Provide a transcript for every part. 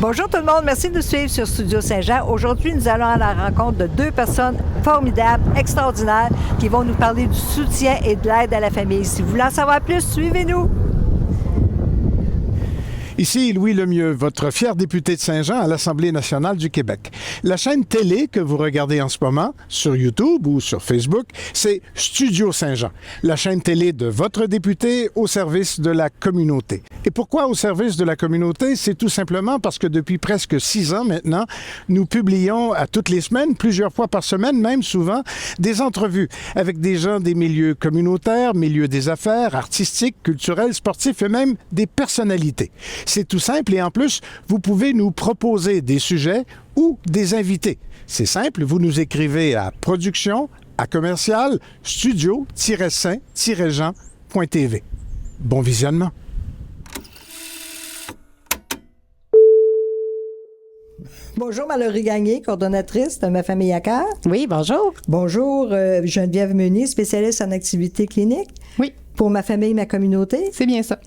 Bonjour tout le monde, merci de nous suivre sur Studio Saint-Jean. Aujourd'hui, nous allons à la rencontre de deux personnes formidables, extraordinaires, qui vont nous parler du soutien et de l'aide à la famille. Si vous voulez en savoir plus, suivez-nous. Ici Louis Lemieux, votre fier député de Saint-Jean à l'Assemblée nationale du Québec. La chaîne télé que vous regardez en ce moment, sur YouTube ou sur Facebook, c'est Studio Saint-Jean, la chaîne télé de votre député au service de la communauté. Et pourquoi au service de la communauté? C'est tout simplement parce que depuis presque 6 ans maintenant, nous publions à toutes les semaines, plusieurs fois par semaine, même souvent, des entrevues avec des gens des milieux communautaires, milieux des affaires, artistiques, culturels, sportifs et même des personnalités. C'est tout simple et en plus, vous pouvez nous proposer des sujets ou des invités. C'est simple, vous nous écrivez à production@commercial studio-saint-jean.tv. Bon visionnement. Bonjour Mallory Gagné, coordonnatrice de Ma Famille à cœur. Oui, bonjour. Bonjour Geneviève Meunier, spécialiste en activité clinique. Oui. Pour Ma Famille, ma communauté. C'est bien ça.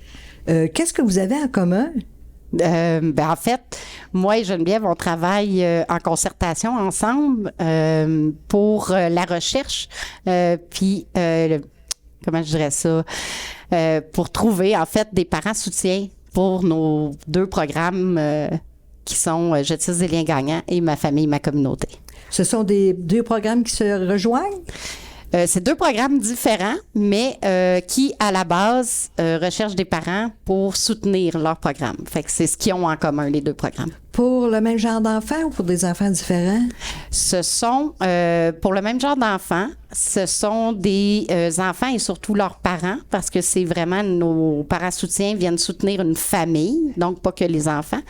Qu'est-ce que vous avez en commun? En fait, moi et Geneviève, on travaille en concertation ensemble pour la recherche, puis comment je dirais ça, pour trouver en fait des parents soutiens pour nos deux programmes qui sont Je tisse des liens gagnants et Ma Famille, ma communauté. Ce sont des deux programmes qui se rejoignent? C'est deux programmes différents, mais qui, à la base, recherchent des parents pour soutenir leur programme. Fait que c'est ce qu'ils ont en commun, les deux programmes. Pour le même genre d'enfants ou pour des enfants différents? Ce sont, pour le même genre d'enfants, ce sont des enfants et surtout leurs parents, parce que c'est vraiment nos parents soutiens viennent soutenir une famille, donc pas que les enfants.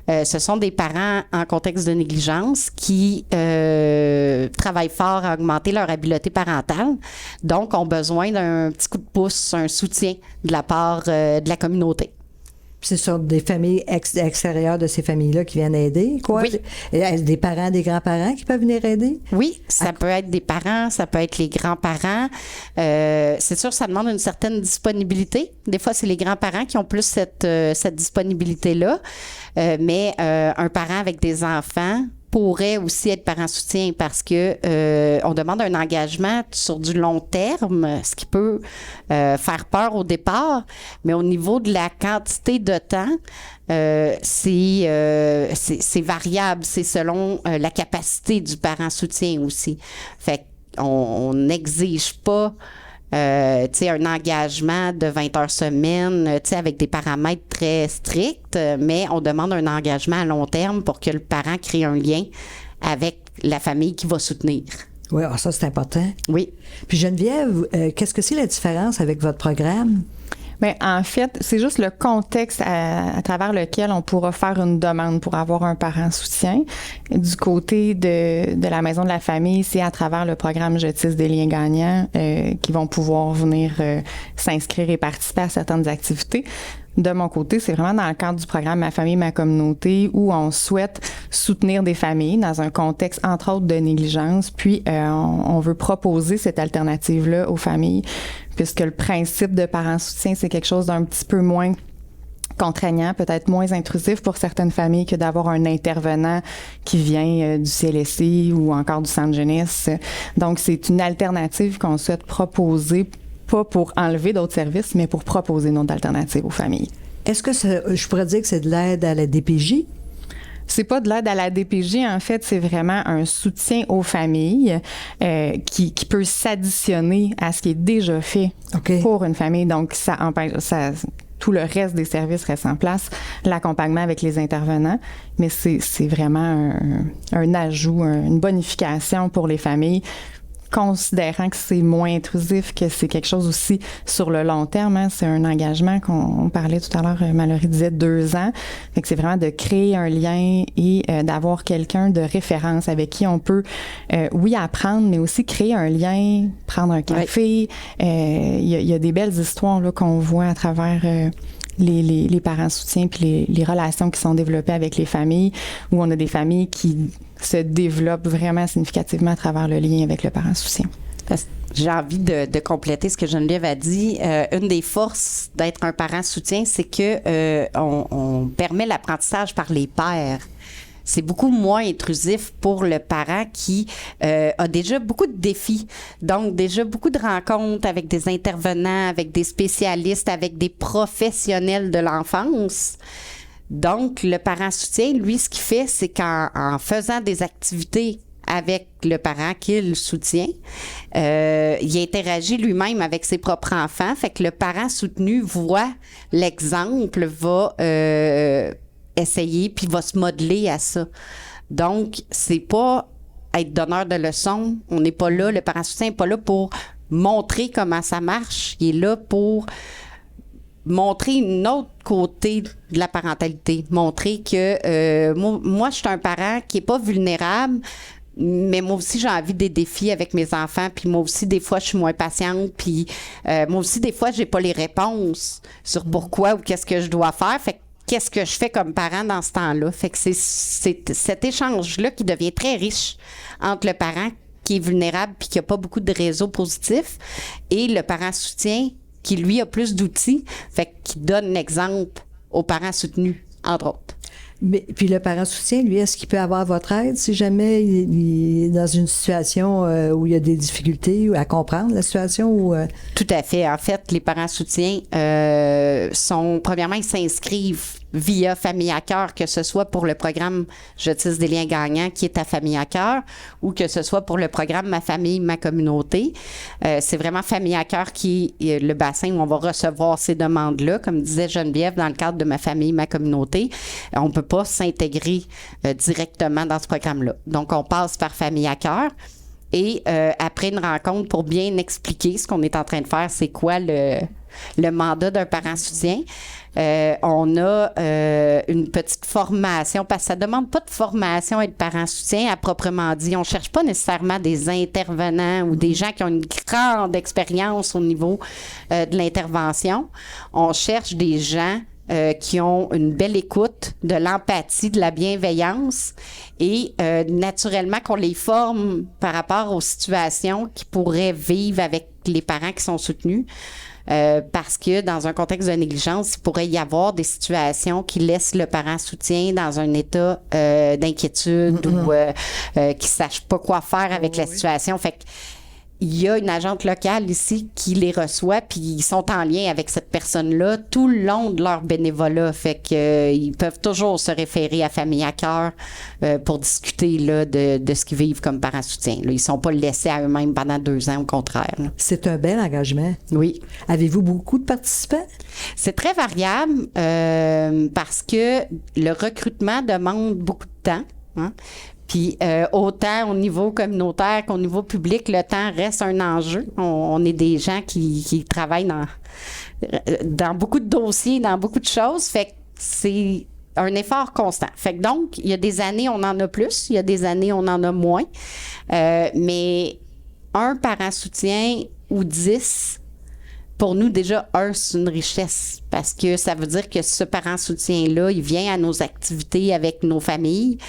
Ce sont des parents en contexte de négligence qui travaillent fort à augmenter leur habileté parentale, donc ont besoin d'un petit coup de pouce, un soutien de la part de la communauté. Ce sont des familles extérieures de ces familles-là qui viennent aider, quoi? Oui. Des parents, des grands-parents qui peuvent venir aider? Oui, ça peut être des parents, ça peut être les grands-parents. C'est sûr, ça demande une certaine disponibilité. Des fois, c'est les grands-parents qui ont plus cette disponibilité-là. Mais un parent avec des enfants pourrait aussi être parent soutien parce que on demande un engagement sur du long terme, ce qui peut faire peur au départ, mais au niveau de la quantité de temps, c'est variable, c'est selon la capacité du parent soutien aussi. Fait qu'on n'exige pas un engagement de 20 heures semaine, avec des paramètres très stricts, mais on demande un engagement à long terme pour que le parent crée un lien avec la famille qui va soutenir. Oui, ça, c'est important. Oui. Puis Geneviève, qu'est-ce que c'est la différence avec votre programme? Bien, en fait, c'est juste le contexte à travers lequel on pourra faire une demande pour avoir un parent soutien. Du côté de la Maison de la famille, c'est à travers le programme Je tisse des liens gagnants qui vont pouvoir venir s'inscrire et participer à certaines activités. De mon côté, c'est vraiment dans le cadre du programme Ma Famille, ma communauté où on souhaite soutenir des familles dans un contexte, entre autres, de négligence. Puis, on veut proposer cette alternative-là aux familles puisque le principe de parents soutien, c'est quelque chose d'un petit peu moins contraignant, peut-être moins intrusif pour certaines familles que d'avoir un intervenant qui vient du CLSC ou encore du centre jeunesse. Donc, c'est une alternative qu'on souhaite proposer, pas pour enlever d'autres services, mais pour proposer une autre alternative aux familles. Est-ce que je pourrais dire que c'est de l'aide à la DPJ? C'est pas de l'aide à la DPJ, en fait, c'est vraiment un soutien aux familles qui peut s'additionner à ce qui est déjà fait pour une famille. Donc, ça empêche, tout le reste des services reste en place, l'accompagnement avec les intervenants, mais c'est vraiment un ajout, une bonification pour les familles, considérant que c'est moins intrusif, que c'est quelque chose aussi sur le long terme. Hein, c'est un engagement qu'on parlait tout à l'heure, Mallory disait 2 ans. Fait que c'est vraiment de créer un lien et d'avoir quelqu'un de référence avec qui on peut, oui, apprendre, mais aussi créer un lien, prendre un café. Il y a des belles histoires là, qu'on voit à travers les parents soutiens puis les relations qui sont développées avec les familles, où on a des familles qui se développent vraiment significativement à travers le lien avec le parent soutien. J'ai envie de compléter ce que Geneviève a dit. Une des forces d'être un parent soutien, c'est que on permet l'apprentissage par les pairs. C'est beaucoup moins intrusif pour le parent qui a déjà beaucoup de défis. Donc, déjà beaucoup de rencontres avec des intervenants, avec des spécialistes, avec des professionnels de l'enfance. Donc, le parent soutien, lui, ce qu'il fait, c'est qu'en faisant des activités avec le parent qu'il soutient, il interagit lui-même avec ses propres enfants. Fait que le parent soutenu voit l'exemple, va essayer, puis va se modeler à ça. Donc, c'est pas être donneur de leçons. On n'est pas là, le parent soutien n'est pas là pour montrer comment ça marche. Il est là pour montrer une autre côté de la parentalité. Montrer que moi, je suis un parent qui n'est pas vulnérable, mais moi aussi, j'ai envie des défis avec mes enfants. Puis moi aussi, des fois, je suis moins patiente. Puis moi aussi, des fois, j'ai pas les réponses sur pourquoi ou qu'est-ce que je dois faire. Fait que qu'est-ce que je fais comme parent dans ce temps-là? Fait que c'est cet échange-là qui devient très riche entre le parent qui est vulnérable puis qui n'a pas beaucoup de réseaux positifs et le parent soutien qui, lui, a plus d'outils, fait qu'il donne l'exemple aux parents soutenus, entre autres. Mais, puis le parent soutien, lui, est-ce qu'il peut avoir votre aide si jamais il est dans une situation où il y a des difficultés à comprendre la situation? Ou, Tout à fait. En fait, les parents soutiens premièrement, ils s'inscrivent via Famille à cœur, que ce soit pour le programme Je tisse des liens gagnants qui est à Famille à cœur ou que ce soit pour le programme Ma famille, ma communauté. C'est vraiment Famille à cœur qui est le bassin où on va recevoir ces demandes-là. Comme disait Geneviève, dans le cadre de Ma famille, ma communauté, on ne peut pas s'intégrer directement dans ce programme-là. Donc, on passe par Famille à cœur. Et après une rencontre pour bien expliquer ce qu'on est en train de faire, c'est quoi le mandat d'un parent soutien, on a une petite formation, parce que ça ne demande pas de formation être parent soutien à proprement dit. On ne cherche pas nécessairement des intervenants ou des gens qui ont une grande expérience au niveau de l'intervention. On cherche des gens qui ont une belle écoute, de l'empathie, de la bienveillance et naturellement qu'on les forme par rapport aux situations qu'ils pourraient vivre avec les parents qui sont soutenus. Parce que dans un contexte de négligence, il pourrait y avoir des situations qui laissent le parent soutien dans un état d'inquiétude ou qui ne sache pas quoi faire avec la situation. Fait que il y a une agente locale ici qui les reçoit, puis ils sont en lien avec cette personne-là tout le long de leur bénévolat. Fait que ils peuvent toujours se référer à Famille à cœur pour discuter là, de ce qu'ils vivent comme parents soutien. Là, ils ne sont pas laissés à eux-mêmes pendant 2 ans, au contraire. Là. C'est un bel engagement. Oui. Avez-vous beaucoup de participants? C'est très variable parce que le recrutement demande beaucoup de temps. Hein? Puis autant au niveau communautaire qu'au niveau public, le temps reste un enjeu. On est des gens qui travaillent dans beaucoup de dossiers, dans beaucoup de choses. Fait que c'est un effort constant. Fait que donc, il y a des années, on en a plus. Il y a des années, on en a moins. Mais un parent soutien ou 10... Pour nous, déjà, c'est une richesse parce que ça veut dire que ce parent soutien-là, il vient à nos activités avec nos familles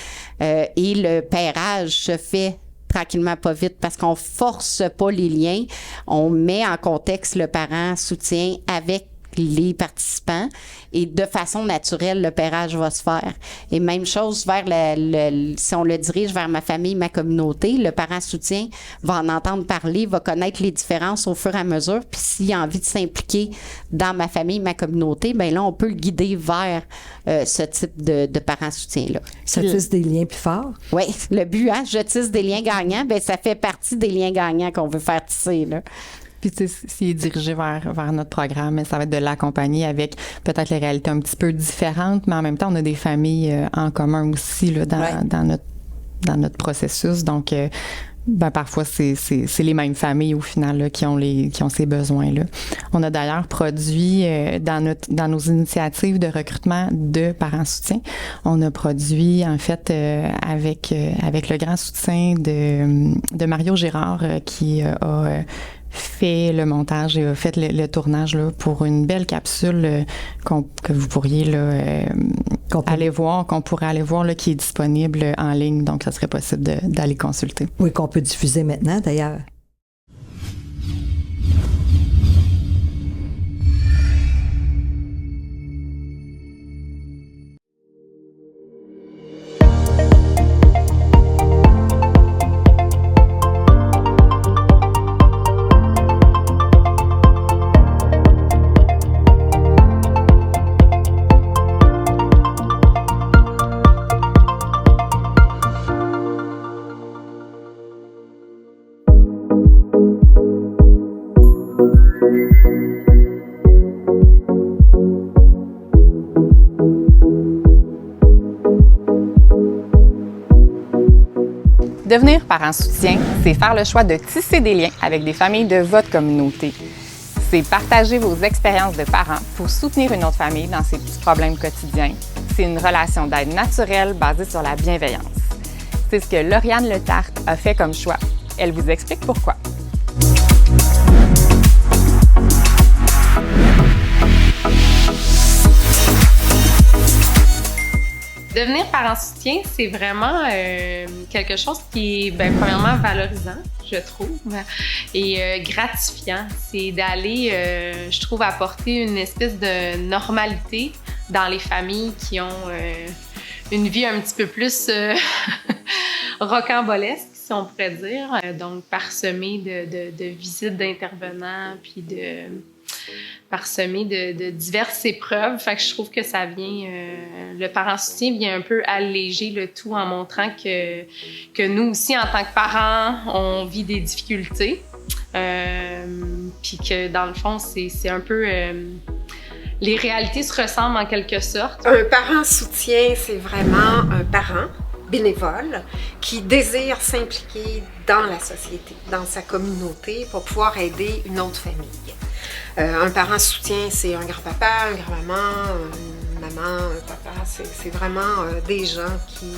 et le pairage se fait tranquillement, pas vite, parce qu'on force pas les liens. On met en contexte le parent soutien avec les participants et de façon naturelle, le pairage va se faire. Et même chose vers si on le dirige vers ma famille, ma communauté, le parent soutien va en entendre parler, va connaître les différences au fur et à mesure. Puis s'il a envie de s'impliquer dans ma famille, ma communauté, bien là, on peut le guider vers ce type de parent soutien-là. Ça tisse des liens plus forts? Oui, le but, hein, je tisse des liens gagnants, bien ça fait partie des liens gagnants qu'on veut faire tisser, là. Puis, tu sais, s'il est dirigé vers notre programme, ça va être de l'accompagner avec peut-être les réalités un petit peu différentes, mais en même temps, on a des familles en commun aussi là, dans notre processus. Donc, parfois, c'est les mêmes familles au final là, qui ont ces besoins-là. On a d'ailleurs produit dans nos initiatives de recrutement de parents soutiens, on a produit en fait avec le grand soutien de Mario Girard qui a fait le montage et a fait le tournage là, pour une belle capsule que vous pourriez là, aller voir, qu'on pourrait aller voir là, qui est disponible en ligne. Donc, ça serait possible d'aller consulter. Oui, qu'on peut diffuser maintenant d'ailleurs. Devenir parent soutien, c'est faire le choix de tisser des liens avec des familles de votre communauté. C'est partager vos expériences de parents pour soutenir une autre famille dans ses petits problèmes quotidiens. C'est une relation d'aide naturelle basée sur la bienveillance. C'est ce que Lauriane Letarte a fait comme choix. Elle vous explique pourquoi. Devenir parent soutien, c'est vraiment quelque chose qui est, premièrement, valorisant, je trouve, et gratifiant. C'est d'aller, je trouve, apporter une espèce de normalité dans les familles qui ont une vie un petit peu plus rocambolesque, si on pourrait dire. Donc, parsemée de visites d'intervenants, puis parsemé de diverses épreuves. Fait que je trouve que ça vient... le parent soutien vient un peu alléger le tout en montrant que nous aussi, en tant que parents, on vit des difficultés. Puis que, dans le fond, c'est un peu... les réalités se ressemblent en quelque sorte. Un parent soutien, c'est vraiment un parent bénévole qui désire s'impliquer dans la société, dans sa communauté pour pouvoir aider une autre famille. Un parent soutien, c'est un grand-papa, une grand-maman, une maman, un papa. C'est vraiment des gens qui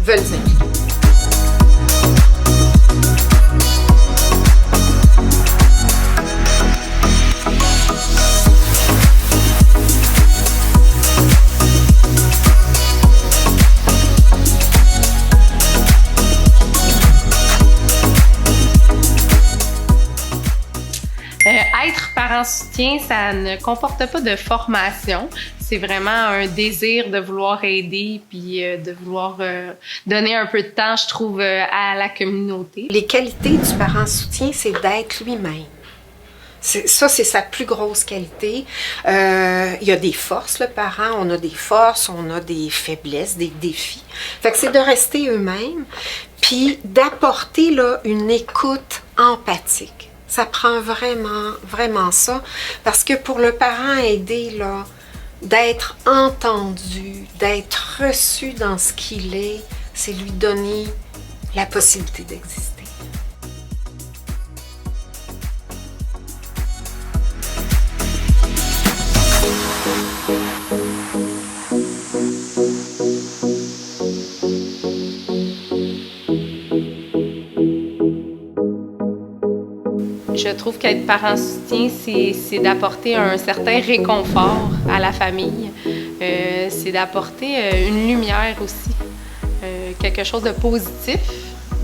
veulent s'impliquer. Être parent soutien, ça ne comporte pas de formation. C'est vraiment un désir de vouloir aider puis de vouloir donner un peu de temps, je trouve, à la communauté. Les qualités du parent soutien, c'est d'être lui-même. Ça, c'est sa plus grosse qualité. Il y a des forces, le parent. On a des forces, on a des faiblesses, des défis. Fait que c'est de rester eux-mêmes puis d'apporter là, une écoute empathique. Ça prend vraiment, vraiment ça. Parce que pour le parent aidé, là, d'être entendu, d'être reçu dans ce qu'il est, c'est lui donner la possibilité d'exister. Je trouve qu'être parent soutien, c'est d'apporter un certain réconfort à la famille. C'est d'apporter une lumière aussi, quelque chose de positif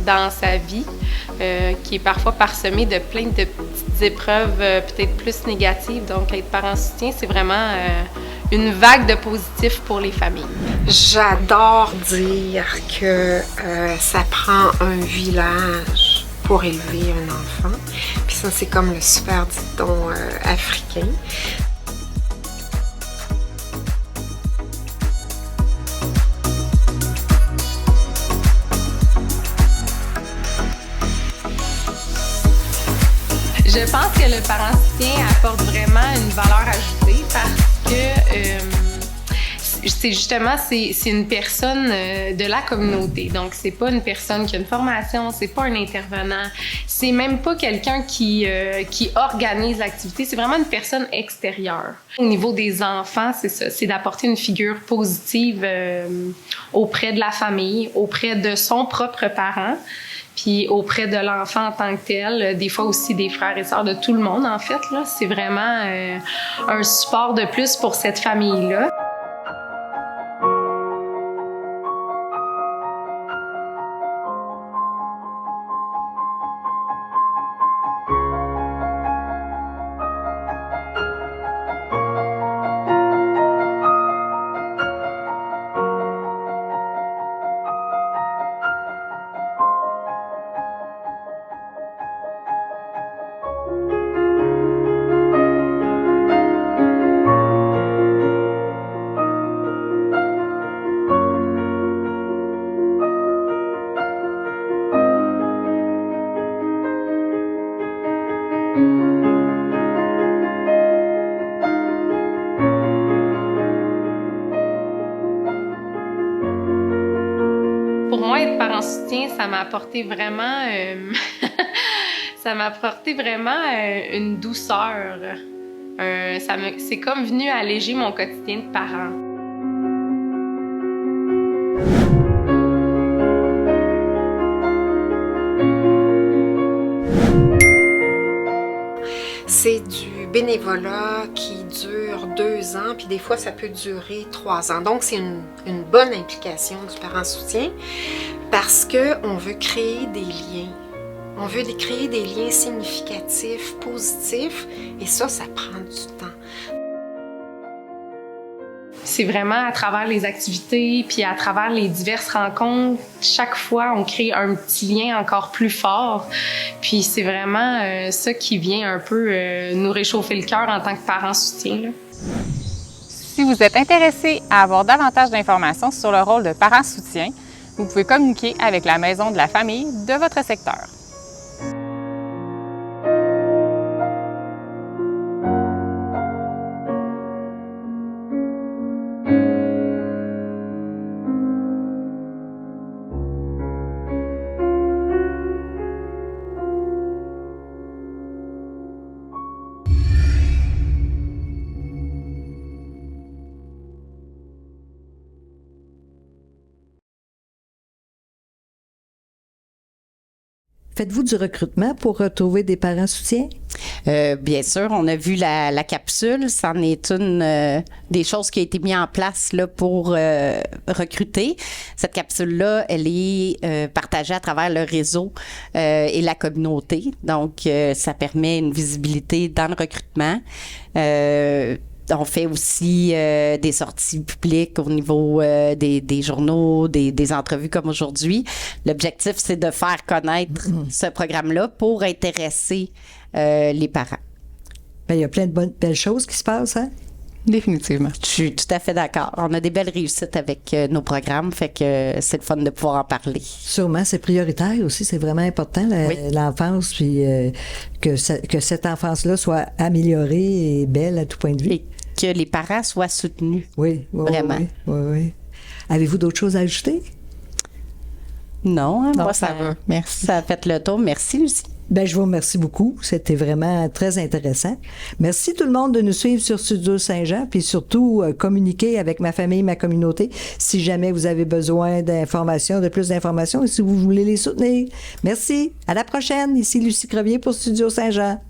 dans sa vie, qui est parfois parsemé de plein de petites épreuves peut-être plus négatives. Donc, être parent soutien, c'est vraiment une vague de positif pour les familles. J'adore dire que ça prend un village pour élever un enfant. Puis ça, c'est comme le super dicton africain. Je pense que le parent soutien apporte vraiment une valeur ajoutée parce que c'est justement c'est une personne de la communauté. Donc c'est pas une personne qui a une formation, c'est pas un intervenant, c'est même pas quelqu'un qui organise l'activité, c'est vraiment une personne extérieure. Au niveau des enfants, c'est ça, c'est d'apporter une figure positive auprès de la famille, auprès de son propre parent. Puis auprès de l'enfant en tant que tel, des fois aussi des frères et sœurs de tout le monde, en fait, là. C'est vraiment un support de plus pour cette famille-là. moi, être parent soutien, ça m'a apporté vraiment, une douceur. C'est comme venu alléger mon quotidien de parent. C'est du bénévolat qui dure 2 ans, puis des fois, ça peut durer 3 ans. Donc, c'est une bonne implication du parent soutien parce qu'on veut créer des liens. On veut créer des liens significatifs, positifs, et ça prend du temps. C'est vraiment à travers les activités, puis à travers les diverses rencontres, chaque fois, on crée un petit lien encore plus fort. Puis c'est vraiment ça qui vient un peu nous réchauffer le cœur en tant que parents soutien, là. Si vous êtes intéressé à avoir davantage d'informations sur le rôle de parent soutien, vous pouvez communiquer avec la Maison de la famille de votre secteur. Faites-vous du recrutement pour retrouver des parents soutiens? Bien sûr, on a vu la capsule. C'en est une des choses qui a été mise en place là, pour recruter. Cette capsule-là, elle est partagée à travers le réseau et la communauté. Donc, ça permet une visibilité dans le recrutement. On fait aussi des sorties publiques au niveau des journaux, des entrevues comme aujourd'hui. L'objectif, c'est de faire connaître ce programme-là pour intéresser les parents. Bien, il y a plein de belles choses qui se passent, hein? Définitivement. Je suis tout à fait d'accord. On a des belles réussites avec nos programmes, fait que c'est le fun de pouvoir en parler. Sûrement, c'est prioritaire aussi, c'est vraiment important, l'enfance, puis que cette enfance-là soit améliorée et belle à tout point de vue. Et que les parents soient soutenus. Oui, vraiment. Oui. Avez-vous d'autres choses à ajouter? Non, hein, Non, moi, ça va. Merci. Ça a fait le tour. Merci, Lucie. Ben, je vous remercie beaucoup. C'était vraiment très intéressant. Merci tout le monde de nous suivre sur Studio Saint-Jean, puis surtout communiquer avec ma famille, ma communauté, si jamais vous avez besoin d'informations, de plus d'informations, et si vous voulez les soutenir. Merci. À la prochaine. Ici Lucie Crevier pour Studio Saint-Jean.